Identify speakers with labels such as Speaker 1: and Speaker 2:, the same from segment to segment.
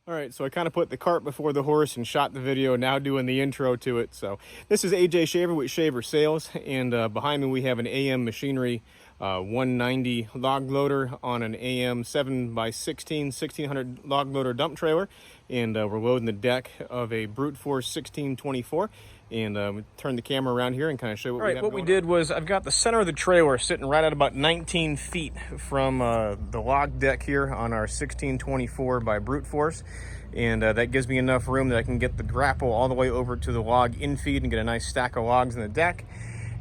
Speaker 1: All right, so I kind of put the cart before the horse and shot the video, now doing the intro to it. So this is AJ Shaver with Shaver Sales, and behind me we have an AM Machinery 190 log loader on an AM 7x16 1600 log loader dump trailer, and we're loading the deck of a brute force 1624. And turn the camera around here and kind of show what we have. All right, what we did was I've got the center of the trailer sitting right at about 19 feet from the log deck here on our 1624 by brute force. And that gives me enough room that I can get the grapple all the way over to the log infeed and get a nice stack of logs in the deck.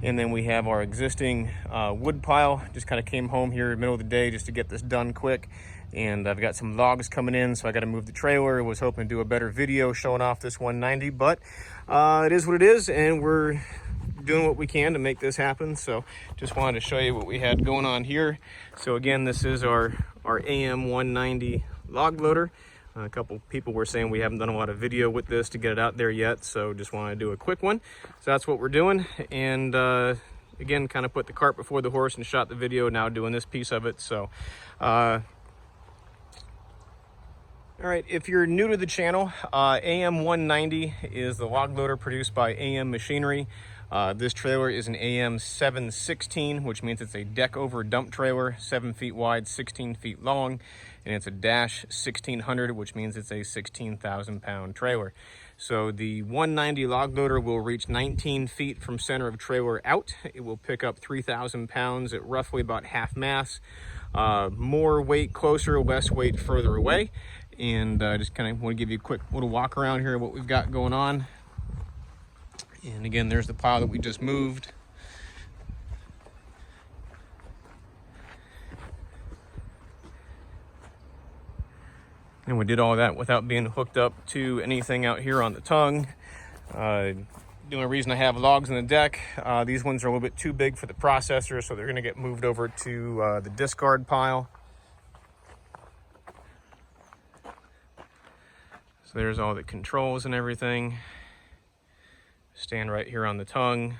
Speaker 1: And then we have our existing wood pile. Just kind of came home here in the middle of the day just to get this done quick. And I've got some logs coming in, so I got to move the trailer. Was hoping to do a better video showing off this 190, but it is what it is, and we're doing what we can to make this happen. So just wanted to show you what we had going on here. So again, this is our AM190 log loader. A couple people were saying we haven't done a lot of video with this to get it out there yet, so just wanted to do a quick one. So that's what we're doing, and again, kind of put the cart before the horse and shot the video, now doing this piece of it. So all right, if you're new to the channel, AM190 is the log loader produced by AM Machinery. This trailer is an AM 716, which means it's a deck over dump trailer, 7 feet wide, 16 feet long, and it's a dash 1600, which means it's a 16,000 pound trailer. So the 190 log loader will reach 19 feet from center of trailer out. It will pick up 3,000 pounds at roughly about half mass. More weight closer, less weight further away. And just kind of want to give you a quick little walk around here of what we've got going on. And again, there's the pile that we just moved. And we did all that without being hooked up to anything out here on the tongue. The only reason I have logs on the deck, these ones are a little bit too big for the processor, so they're going to get moved over to the discard pile. So there's all the controls and everything. Stand right here on the tongue.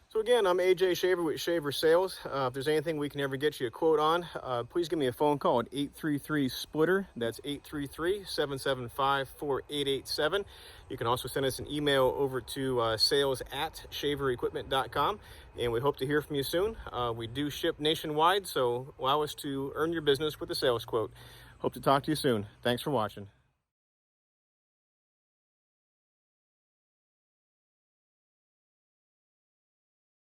Speaker 1: So again, I'm AJ Shaver with Shaver Sales. If there's anything we can ever get you a quote on, please give me a phone call at 833-SPLITTER. That's 833-775-4887. You can also send us an email over to sales@shaverequipment.com, and we hope to hear from you soon. We do ship nationwide, so allow us to earn your business with a sales quote. Hope to talk to you soon. Thanks for watching.